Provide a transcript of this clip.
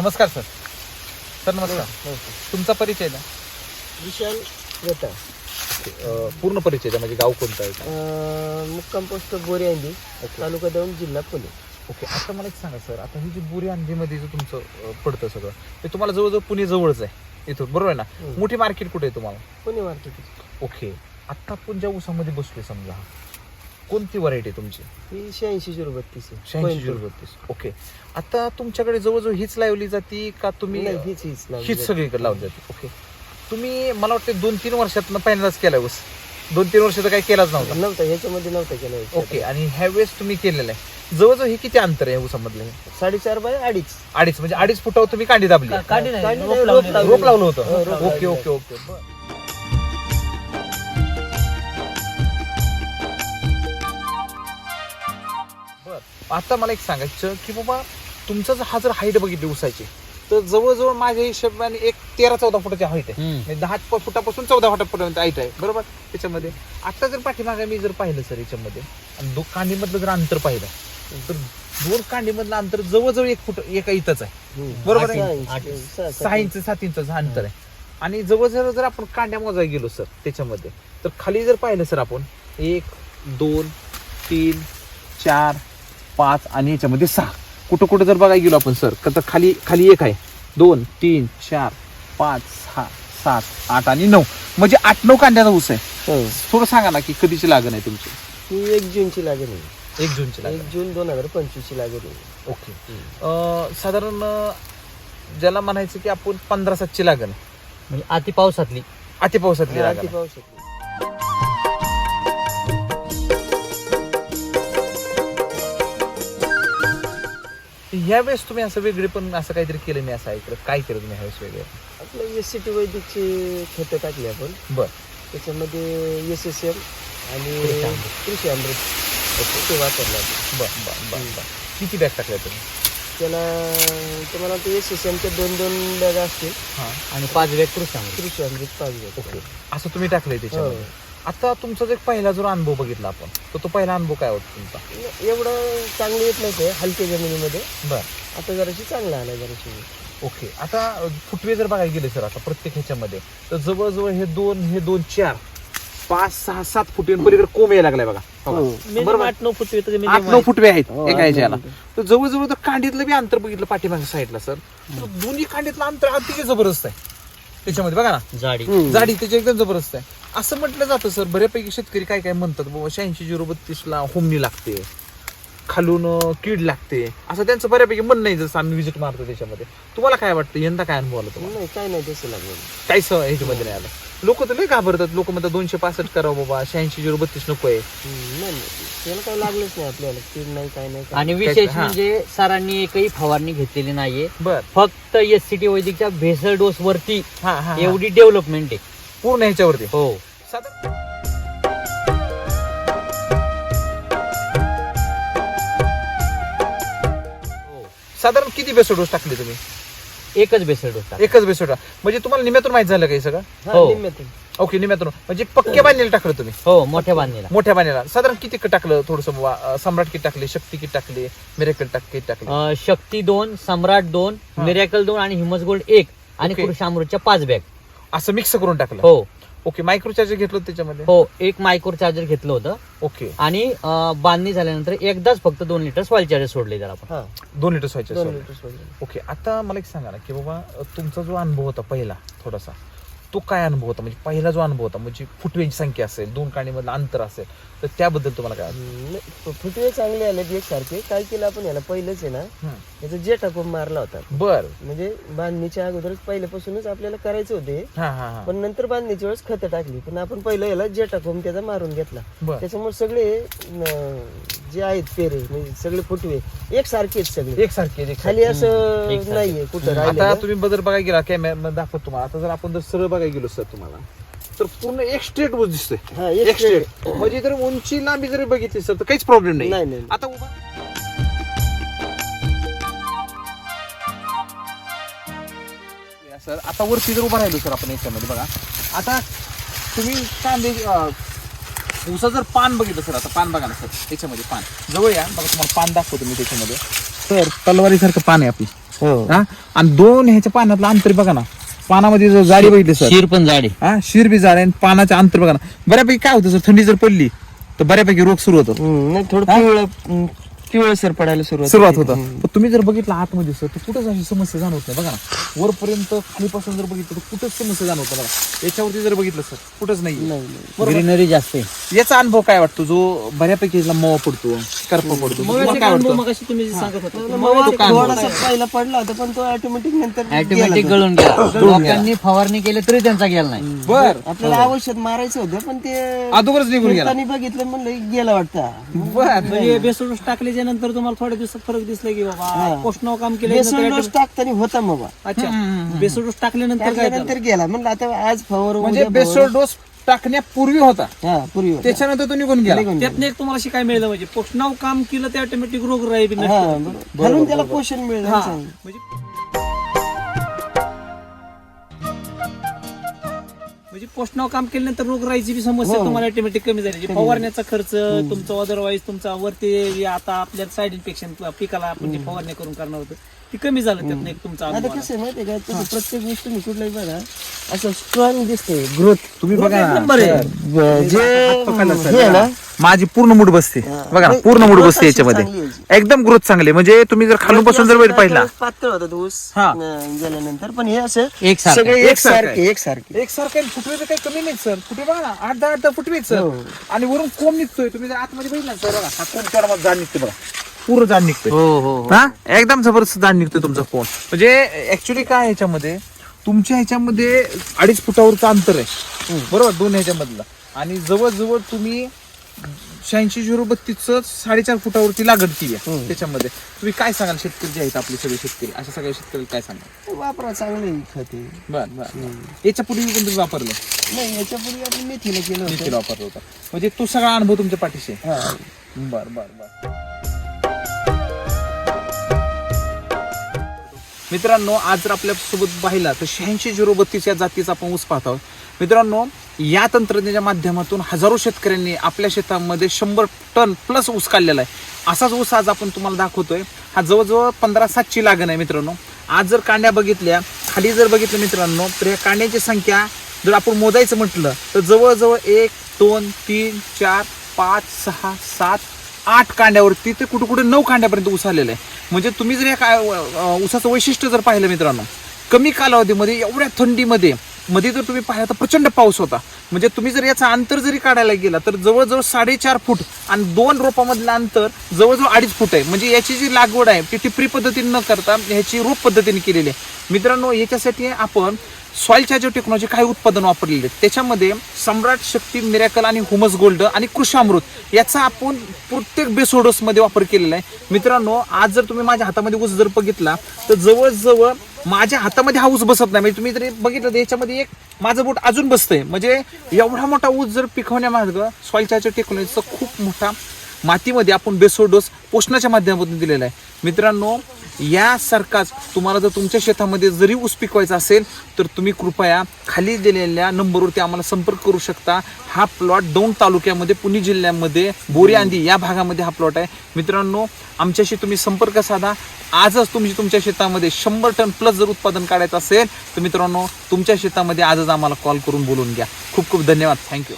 नमस्कार sir. Sir नमस्कार. तुमचा परिचय द्या. विशाल वेता. पूर्ण परिचय द्या, म्हणजे गाव कोणतं आहे? मुक्काम पोस्ट बोरीआंदी, तालुका दौंड, जिल्हा पुणे. ओके. आता मला एक सांगा सर, आता ही जी बोरीआंदीमध्ये जे तुमचं पडतं सगळं, ते तुम्हाला जवळजवळ पुणे जवळच आहे इथून, बरोबर आहे ना? मोठी मार्केट कुठे आहे तुम्हाला? पुणे मार्केट. ओके. आता आपण ज्या ऊसामध्ये बसलोय समजा, कोणती व्हरायटी तुमची? ही 8632 आहे. 8632. ओके. आता तुमच्याकडे जवळजवळ हीच लावली जाते का तुम्ही? नाही, हीच हीच सगळीकडे लावली जाते. ओके. तुम्ही मला वाटतं 2-3 वर्षात पहिल्यांदाच केलाय ऊस. 2-3 वर्ष तर काही केलाच नव्हता ह्याच्यामध्ये नव्हता केला. ओके. आणि ह्या वेळेस तुम्ही केलेलं आहे. जवळजवळ हे किती अंतर आहे ऊसामधलं? 4.5 बाय 2.5. 2.5 म्हणजे 2.5 फुटावर तुम्ही कांडी दाबली? रोप लावलं होतं. Okay okay okay. बर. आता मला एक सांगायचं की बाबा, तुमचा जर हा जर हाईट बघितली ऊसाची, तर जवळजवळ माझ्या हिशोबाने एक 13-14 फुटाची हाईट आहे. म्हणजे 10 फुटापासून 14 फुटापर्यंत हाईट आहे, बरोबर त्याच्यामध्ये. आता जर पाठीमागे मी जर पाहिलं सर याच्यामध्ये, आणि 2 कांडीमधलं जर अंतर पाहिलं, तर 2 कांडीमधलं अंतर जवळजवळ 1 फूट एका इथंच आहे, बरोबर आहे? 6 इंच 7 इंच अंतर आहे. आणि जवळजवळ जर आपण कांड्या मोजायला गेलो सर त्याच्यामध्ये, तर खाली जर पाहिलं सर आपण 1 2 3 4 5 आणि याच्यामध्ये 6, कुठं कुठं जर बघायला गेलो आपण सर, तर खाली 1 आहे, 2 3 4 5 6 7 8 आणि 9, म्हणजे 8-9 कांड्याचा ऊस आहे. थोडं सांगा ना की कधीची लागण आहे तुमची? ही 1 जूनची लागेल. 1 जूनची लागण. 1 जून 2025 ची लागेल. ओके. साधारण ज्याला म्हणायचं की आपण 15-7 लागण, म्हणजे अति पावसातली लागण. ह्या वेळेस तुम्ही असं वेगळे पण असं काहीतरी केलं नाही, असं ऐकलं, काय केलं तुम्ही ह्यावेळेस वेगळे? आपलं SCT वैदिकचे खतं टाकली आपण. बर. त्याच्यामध्ये SSM आणि कृषी अमृत ते वापरलं. बर. किती बॅग टाकल्या तुम्ही त्याला? तुम्हाला ते SSMच्या 2 बॅग असतील आणि 5 बॅग कृषी अमृत 5 बॅग. ओके. असं तुम्ही टाकलंय त्याच्यामध्ये. आता तुमचा जो पहिला जो अनुभव बघितला आपण, तर तो पहिला अनुभव काय होता तुमचा? एवढं चांगलं येत नव्हतं हलक्या जमिनीमध्ये. बर. आता जराशी चांगलं आलं जराशी. ओके. आता फुटवे जर बघायला गेले सर आता प्रत्येक ह्याच्यामध्ये, तर जवळजवळ हे 2 4 5 6 7 फुटवे पलीकडे कोंब यायला लागलाय बघा. बरोबर. 8-9 फुटवे 8-9 फुटवे आहेत एका ह्याच्याला. तर जवळजवळ तर कांडीतलं बी अंतर बघितलं पाठीमागच्या साईडला सर, तर दोन्ही कांडीतलं अंतर अतिशय जबरदस्त आहे त्याच्यामध्ये. बघा ना, जाडी त्याची एकदम जबरदस्त आहे. असं म्हटलं जातं सर, बऱ्यापैकी शेतकरी काय काय म्हणतात, बाबा 86-032 ला होमनी लागते, खालून कीड लागते, असं त्यांचं बऱ्यापैकी म्हणणं नाही. जसं आम्ही विजिट मारतो त्याच्यामध्ये, तुम्हाला काय वाटतं, यंदा काय अनुभव आला तुम्हाला? नाही, काय नाही तसं लागलं. काहीच ह्याच्यामध्ये नाही आलं. लोक तर लय घाबरतात, लोक म्हणतात 265 करावं बाबा, 86-032 नको आहे. नाही, त्याला काही लागलंच नाही आपल्याला, कीड नाही, काय नाही. आणि विशेष म्हणजे सरांनी एकही फवारणी घेतलेली नाहीये. बर. फक्त SCT वैदिकच्या भेसळ डोस वरती एवढी एवढी डेव्हलपमेंट आहे पूर्ण ह्याच्यावरती. हो. साधारण किती बेसो डोस टाकले तुम्ही? एकच भेसळ डोस एकच बेसो डोस. म्हणजे तुम्हाला निम्यातून माहित झालं काही सगळं? हो. निम्म्यातून. ओके. निम्यातून म्हणजे पक्के बांधलेलं टाकलं तुम्ही? हो, मोठ्या बांधणीला. मोठ्या बांधलेला. साधारण किती टाकलं? थोडस सम्राट किट टाकले, शक्ती किट टाकले, मिरेकल किट टाकले? शक्ती 2, सम्राट 2, मिरॅकल 2 आणि हिमस गोल्ड 1 आणि ओके. कृषी अमृतच्या 5 बॅग असं मिक्स करून टाकलं? हो. ओके. मायक्रो चार्जर घेतलं होतं त्याच्यामध्ये? हो, एक मायक्रो चार्जर घेतलं होतं. ओके. आणि बांधणी झाल्यानंतर एकदाच फक्त 2 लिटर सॉइल चार्जर सोडले त्याला आपण. 2 लिटर व्हायचे? 2 लिटर सोडलं. ओके. आता मला एक सांगा ना की बाबा, तुमचा जो अनुभव होता पहिला थोडासा, तो काय अनुभव होता? म्हणजे पहिला जो अनुभव होता, म्हणजे फुटव्यांची संख्या असेल, 2 कांडीमधलं अंतर असेल, तर त्याबद्दल तुम्हाला काय वाटतं? फुटवे चांगले आले एकसारखे. काय केलं आपण, याला पहिलंच आहे ना, याचा जेटा कोंब मारला होता. बर. म्हणजे बांधणीच्या अगोदरच पहिल्यापासूनच आपल्याला करायचे होते, हा. पण नंतर बांधणीच्या वेळेस खतं टाकली. पण आपण पहिलं याला जेटा कोंब त्याचा मारून घेतला. त्याच्यामुळे सगळे जे आहेत पेरे, म्हणजे सगळे फुटवे एकसारखेच, सगळे एकसारखे, खाली असं नाहीये कुठं आता राहिलं. तुम्ही बदल बघायला गेला, कॅमेरा दाखवत तुम्हाला. आता जर आपण जर सरळ बघायला गेलो सर तुम्हाला, तर पूर्ण एक स्ट्रेट ऊस दिसतोय. एक स्ट्रेट म्हणजे जर उंची लांबी जरी बघितली सर, तर काहीच प्रॉब्लेम नाही. आता उभा सर, आता वरती जर उभा राहिलो सर आपण याच्यामध्ये बघा, आता तुम्ही कांदे ऊसा जर पान बघितलं सर, आता पान बघा ना सर त्याच्यामध्ये, पान जवळ या बघा, तुम्हाला पान दाखवतो मी त्याच्यामध्ये. तर तलवारीसारखं पान आहे आपली हो. हा आणि दोन ह्याच्या पानातलं अंतर बघा ना, पानामध्ये जर जाडी बघितली सर, शिर पण जाडी. हा शिर बी जाड आहे आणि पानाचे अंतर बघा ना. बऱ्यापैकी काय होतं सर, थंडी जर पडली तर बऱ्यापैकी रोग सुरू होतो, नाही थोडं पिवळसर पडायला सुरुवात होतं. पण तुम्ही जर बघितलं आतमध्ये सर तर कुठंच अशी समस्या जाणवत नाही बघा ना. वरपर्यंत खालीपासून जर बघितलं तर कुठंच समस्या जाणवत नाही बघा. याच्यावरती जर बघितलं सर कुठंच नाही. बरोबर. ग्रीनरी जास्त आहे. याचा अनुभव काय वाटतो, जो बऱ्यापैकी याला मवा पडतो, करपा पडतो, तुम्हाला काय वाटतं? तुम्ही जे सांगत होता थोडासा पहिला पडला होता पण तो ऑटोमॅटिक नंतर ऑटोमॅटिक गळून गेला. लोकांनी फवारणी केली तरी त्यांचा गेला नाही. बर आपल्याला औषध मारायचं होतं पण ते अगोदरच निघून गेला. लोकांनी बघितलं म्हणलं गेला वाटतं. बर म्हणजे बेसोडोस टाकल्याच्या नंतर तुम्हाला थोड्या दिवसात फरक दिसला की बाबा पोषणावर काम केलं. बेसन डोस टाकताना होता मग अच्छा, बेसोडोस टाकल्यानंतर काय झालं? त्यानंतर गेला म्हणलं आता आज फवार म्हणजे बेसोड डोस टाकण्यापूर्वी होता, हा पूर्वी होता. त्याच्यानंतर तो निघून गेला. त्यातनं एक तुम्हाला शिकाय मिळलं म्हणजे पोषणावर काम केलं ते ऑटोमॅटिक रोग राहील. हा, बरोबर. घालून त्याला पोषण मिळलं चांगलं. म्हणजे पोषणावर काम केल्यानंतर रोग राहायची बी समस्या तुम्हाला ऑटोमॅटिक कमी झाली. फवारण्याचा खर्च तुमचा अदरवाईज तुमचा वरती आता आपल्या साईड इन्फेक्शन पिकाला आपण जे फवारणी करून करणार होतं ती कमी झालं. त्यातनं एक तुमचा आता अनुभव कसं आहे माहितीये का, तसं प्रत्येक गोष्ट तुम्ही कुठलाही बघा असं स्ट्रॉंग दिसते ग्रोथ. तुम्ही बघा ना, नंबर आहे. जे हे आहे ना, माझी पूर्ण मूड बसते बघा ना, पूर्ण मूड बसते याच्यामध्ये. एकदम ग्रोथ चांगली. म्हणजे तुम्ही जर खालून पासून जर वेळ पाहिला पातळ होता तो ऊस हा. गेल्यानंतर, पण हे असं एकसारखं. सगळे एकसारखं एकसारखे एकसारखे फुटवे तर काही कमी नाही सर. फुटवे बघा ना, 8-10 फुटवे आहेत सर. आणि वरून कोंब निघतोय. तुम्ही जर आतमध्ये बघितलं सर बघा, हा कोंब केवढा जाड निघतोय बघा, पूर्ण जाड निघतोय. हो हो हो. हा एकदम जबरदस्त जाड निघतोय तुमचा कोंब. म्हणजे ऍक्च्युली काय ह्याच्यामध्ये तुमच्या ह्याच्यामध्ये 2.5 फुटावरचं अंतर आहे बरोबर, दोन ह्याच्यामधलं. आणि जवळजवळ तुम्ही 86-032 4.5 फुटावरती लागण केली आहे. त्याच्यामध्ये तुम्ही काय सांगाल शेतकरी जे आहेत आपले सगळे शेतकरी, अशा सगळ्या शेतकरी काय सांगाल? वापरा चांगले खत आहे. बर याच्या पूर्वी पण तुम्ही वापरलं? नाही याच्यापूर्वी आपण मेथीला केलं होतं. निखिल वापरलं होतं. म्हणजे तो सगळा अनुभव तुमच्या पाठीशी आहे. हा. बर बर बर. मित्रांनो आज जर आपल्या सोबत पाहिला तर 86-032 या जातीचा आपण ऊस पाहत आहोत. मित्रांनो या तंत्रज्ञानाच्या माध्यमातून हजारो शेतकऱ्यांनी आपल्या शेतामध्ये 100 टन प्लस ऊस काढलेला आहे. असाच ऊस आज आपण तुम्हाला दाखवतोय. हा जवळजवळ 15-7ची लागण आहे मित्रांनो. आज जर कांड्या बघितल्या, खाली जर बघितलं मित्रांनो, तर या कांड्यांची संख्या जर आपण मोजायचं म्हटलं तर जवळजवळ 1, 2, 3, 4, 5, 6, 7, 8 कांड्यावरती ते कुठे कुठे 9 कांड्यापर्यंत ऊस आलेला आहे. म्हणजे तुम्ही जर या ऊसाचं वैशिष्ट्य जर पाहिलं मित्रांनो, कमी कालावधीमध्ये एवढ्या थंडीमध्ये मध्ये जर तुम्ही पाहिलं तर प्रचंड पाऊस होता. म्हणजे तुम्ही जर याचा अंतर जरी काढायला गेला तर जवळजवळ 4.5 फूट आणि 2 रोपामधलं अंतर जवळजवळ 2.5 फूट आहे. म्हणजे याची जी लागवड आहे ती टिपरी पद्धतीने न करता ह्याची रोप पद्धतीने केलेली आहे. मित्रांनो याच्यासाठी आपण सॉइल चार्जर टेक्नॉलॉजी काही उत्पादन वापरलेले आहेत. त्याच्यामध्ये सम्राट, शक्ती, मिरॅकल आणि ह्युमस गोल्ड आणि कृषी अमृत याचा आपण प्रत्येक बेसोडोस मध्ये वापर केलेला आहे. मित्रांनो आज जर तुम्ही माझ्या हातामध्ये ऊस जर बघितला तर जवळजवळ माझ्या हातामध्ये हा ऊस बसत नाही. म्हणजे तुम्ही जरी बघितलं तर याच्यामध्ये एक माझं बोट अजून बसतंय. म्हणजे एवढा मोठा ऊस जर पिकवण्यामार्ग सॉइल चार्जर टेक्नॉलॉजीचा खूप मोठा मातीमध्ये आपण बेसोडोस पोषणाच्या माध्यमातून दिलेला आहे. मित्रांनो यासारखाच तुम्हाला जर तुमच्या शेतामध्ये जरी ऊस पिकवायचा असेल तर तुम्ही कृपया खाली दिलेल्या नंबरवरती आम्हाला संपर्क करू शकता. हा प्लॉट दौंड तालुक्यामध्ये पुणे जिल्ह्यामध्ये बोरीआंदी या भागामध्ये हा प्लॉट आहे. मित्रांनो आमच्याशी तुम्ही संपर्क साधा. आजच तुम्ही तुमच्या शेतामध्ये 100 टन प्लस जर उत्पादन काढायचं असेल तर मित्रांनो तुमच्या शेतामध्ये आजच आम्हाला कॉल करून बोलून घ्या. खूप खूप धन्यवाद. थँक्यू.